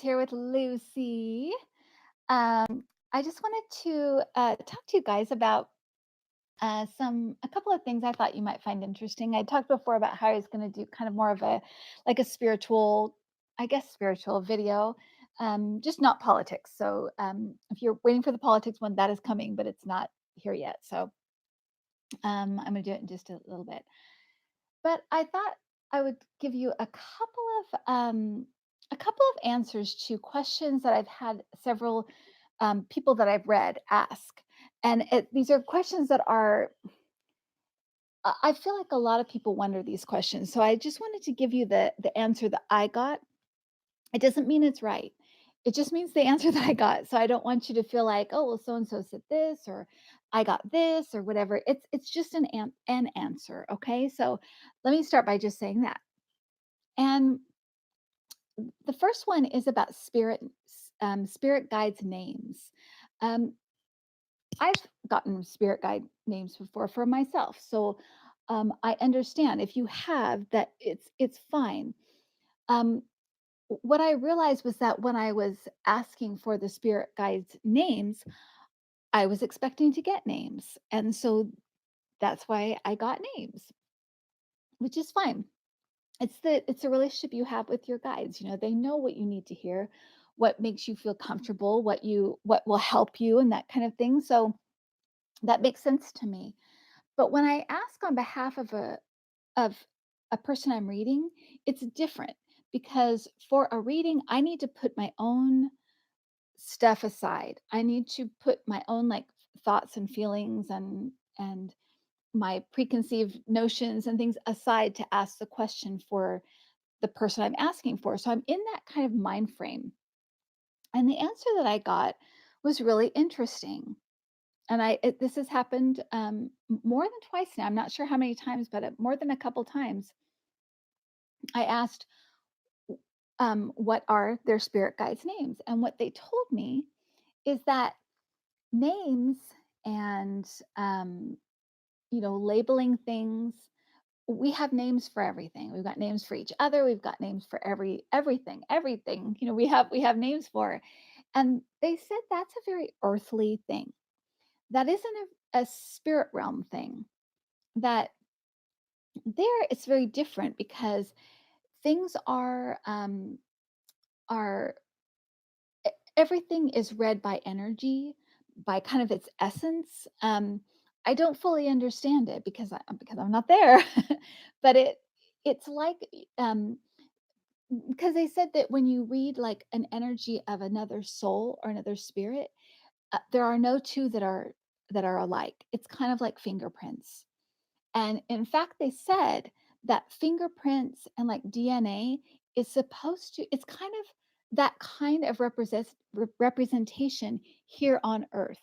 here with Lucy. I just wanted to talk to you guys about a couple of things I thought you might find interesting. I talked before about how I was going to do kind of more of a like a spiritual, I guess, spiritual video, just not politics. So if you're waiting for the politics one, that is coming, but it's not here yet. So I'm going to do it in just a little bit. But I thought I would give you a couple of answers to questions that I've had several people that I've read ask, and these are questions that are. I feel like a lot of people wonder these questions, so I just wanted to give you the answer that I got. It doesn't mean it's right. It just means the answer that I got. So I don't want you to feel like, oh, well, so and so said this, or I got this, or whatever. It's just an answer. Okay, so let me start by just saying that. And the first one is about spirit guides names. Um, I've gotten spirit guide names before for myself, so I understand if you have that. It's fine. Um, what I realized was that when I was asking for the spirit guides names, I was expecting to get names, and so that's why I got names, which is fine. It's a relationship you have with your guides. They know what you need to hear, what makes you feel comfortable, what will help you and that kind of thing. So that makes sense to me. But when I ask on behalf of a person I'm reading, it's different because for a reading, I need to put my own stuff aside. I need to put my own like thoughts and feelings and my preconceived notions and things aside to ask the question for the person I'm asking for. So I'm in that kind of mind frame. And the answer that I got was really interesting. And this has happened more than twice now. I'm not sure how many times, but more than a couple times. I asked, what are their spirit guides' names? And what they told me is that names and labeling things, we have names for everything. We've got names for each other. We've got names for everything. We have names for. And they said that's a very earthly thing. That isn't a spirit realm thing. That there it's very different because things are everything is read by energy, by kind of its essence. I don't fully understand it because I'm not there, but it's like because they said that when you read like an energy of another soul or another spirit, there are no two that are alike. It's kind of like fingerprints. And in fact, they said that fingerprints and like DNA is supposed to, it's kind of that kind of representation here on earth.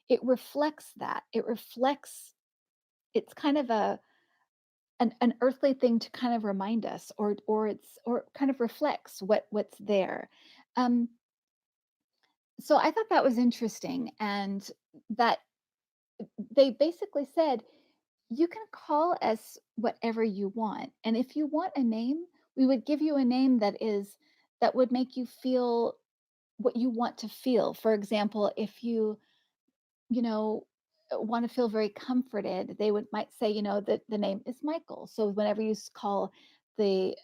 It reflects that. It's kind of an earthly thing to kind of remind us, or kind of reflects what's there. Um, so I thought that was interesting, and that they basically said you can call us whatever you want. And if you want a name, we would give you a name that would make you feel what you want to feel. For example, if you know, want to feel very comforted, they might say, that the name is Michael. So whenever you call the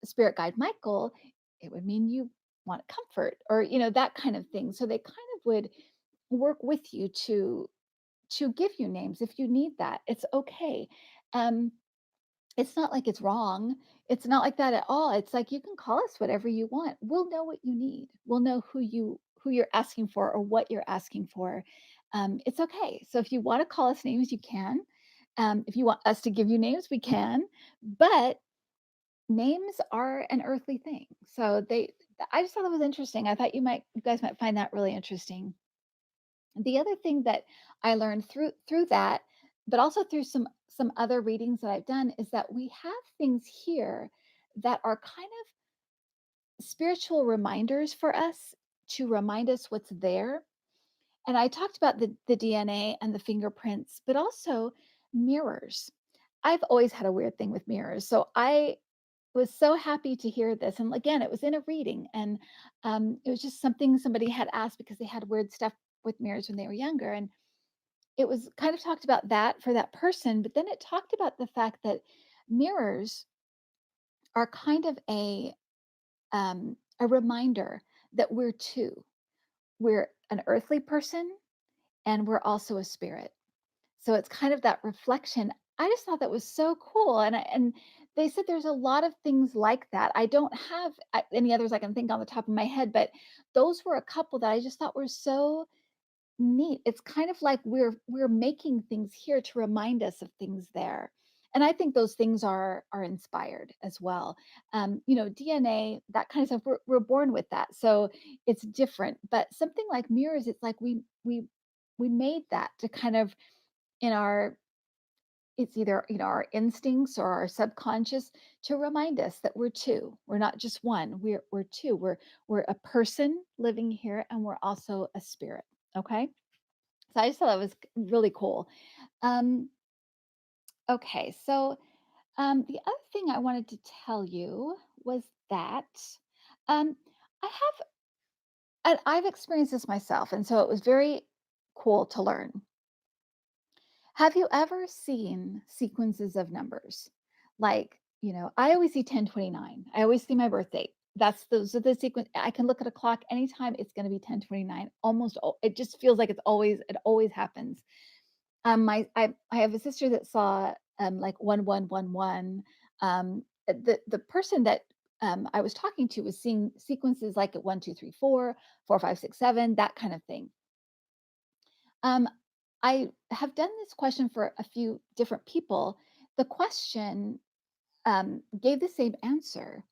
spirit guide Michael, it would mean you want comfort, or that kind of thing. So they kind of would work with you to give you names if you need that. It's okay. Um, it's not like it's wrong. It's not like that at all. It's like you can call us whatever you want. We'll know what you need. We'll know who you're asking for or what you're asking for. It's okay. So if you want to call us names, you can. If you want us to give you names, we can. But names are an earthly thing. So I just thought that was interesting. I thought you guys might find that really interesting. The other thing that I learned through that, but also through some other readings that I've done, is that we have things here that are kind of spiritual reminders for us to remind us what's there. And I talked about the DNA and the fingerprints, but also mirrors. I've always had a weird thing with mirrors. So was so happy to hear this, and again, it was in a reading, and, it was just something somebody had asked because they had weird stuff with mirrors when they were younger, and it was kind of talked about that for that person, but then it talked about the fact that mirrors are kind of a reminder that we're 2. We're an earthly person, and we're also a spirit. So it's kind of that reflection. I just thought that was so cool, and they said there's a lot of things like that. I don't have any others I can think on the top of my head, but those were a couple that I just thought were so neat. It's kind of like we're making things here to remind us of things there. And I think those things are inspired as well. DNA, that kind of stuff. We're born with that, so it's different. But something like mirrors, it's like we made that to kind of in our it's either, our instincts or our subconscious to remind us that we're 2. We're not just 1. We're 2. We're a person living here, and we're also a spirit, okay? So I just thought that was really cool. Um, okay, so, the other thing I wanted to tell you was that, um, I have and I've experienced this myself, and so it was very cool to learn. Have you ever seen sequences of numbers? Like, I always see 1029. I always see my birth date. Those are the sequence. I can look at a clock anytime it's going to be 1029. It just feels like it always happens. I have a sister that saw like 1111. The person that I was talking to was seeing sequences like at 1, 2, 3, 4, 4, 5, 6, 7, that kind of thing. Um, I have done this question for a few different people. The question gave the same answer.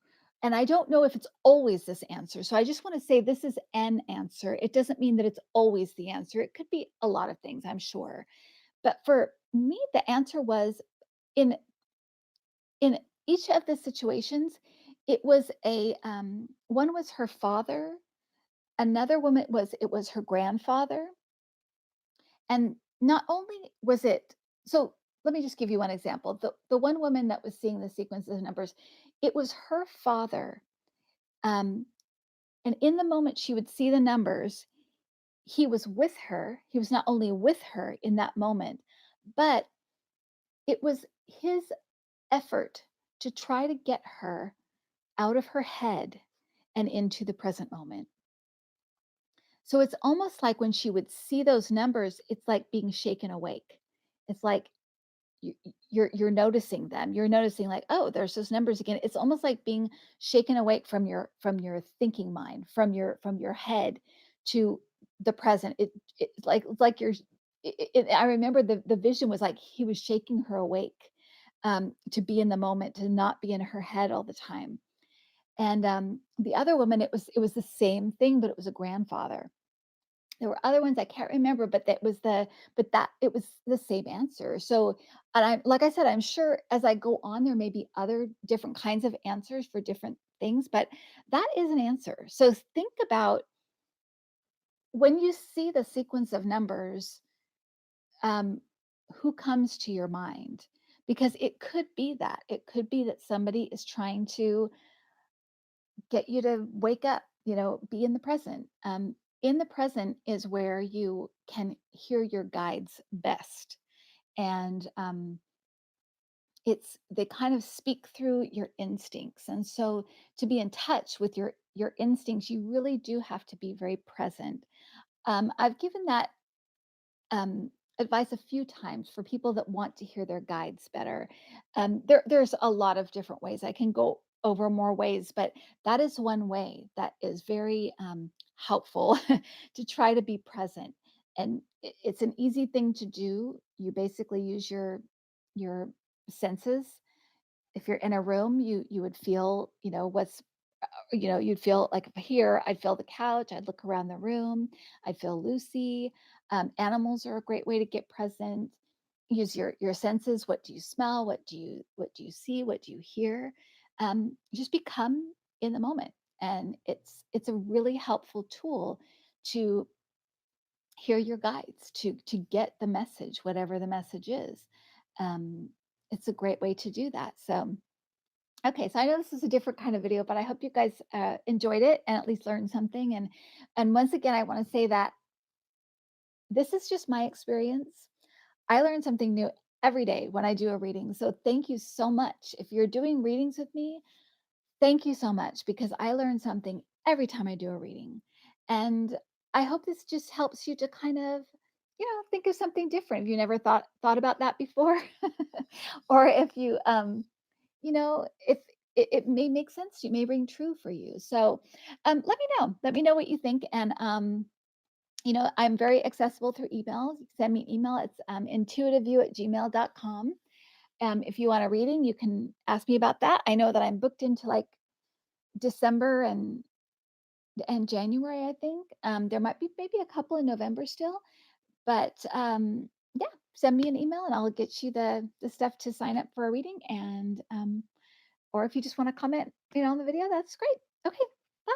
And I don't know if it's always this answer. So I just want to say this is an answer. It doesn't mean that it's always the answer. It could be a lot of things, I'm sure. But for me, the answer was in in each of the situations, it was a one was her father, another woman was her grandfather, and not only was it so let me just give you one example. The one woman that was seeing the sequences of numbers, it was her father. Um, and in the moment she would see the numbers, he was with her. He was not only with her in that moment, but it was his effort to try to get her out of her head and into the present moment. So it's almost like when she would see those numbers, it's like being shaken awake. It's like you're noticing them. You're noticing like, oh, there's those numbers again. It's almost like being shaken awake from your thinking mind, from your head to the present. It's like I remember the vision was like he was shaking her awake, to be in the moment, to not be in her head all the time. And the other woman, it was the same thing, but it was a grandfather. There were other ones I can't remember, but that it was the same answer. So, and I like I said, I'm sure as I go on, there may be other different kinds of answers for different things, but that is an answer. So think about when you see the sequence of numbers, um, who comes to your mind? Because it could be that. It could be that somebody is trying to get you to wake up, be in the present. In the present is where you can hear your guides best. And they kind of speak through your instincts. And so to be in touch with your instincts, you really do have to be very present. I've given that advice a few times for people that want to hear their guides better. There's a lot of different ways. I can go over more ways, but that is one way that is very helpful to try to be present. And it's an easy thing to do. You basically use your senses. If you're in a room, you would feel, you'd feel like if here, I'd feel the couch, I'd look around the room, I'd feel Lucy. Animals are a great way to get present. Use your senses. What do you smell? What do you see? What do you hear? Just become in the moment, and it's a really helpful tool to hear your guides, to get the message, whatever the message is. Um, it's a great way to do that. So Okay, so I know this is a different kind of video, but I hope you guys enjoyed it and at least learned something. And once again, I want to say that this is just my experience. I learn something new every day when I do a reading. So thank you so much. If you're doing readings with me, thank you so much because I learn something every time I do a reading. And I hope this just helps you to kind of, think of something different if you never thought about that before. Or if you if it may make sense to you, may ring true for you. So let me know. Let me know what you think. And I'm very accessible through email. You can send me an email. It's intuitiview@gmail.com. If you want a reading, you can ask me about that. I know that I'm booked into like December and January, I think. There might be maybe a couple in November still, but yeah, send me an email and I'll get you the stuff to sign up for a reading. And or if you just want to comment, on the video, that's great. Okay, bye.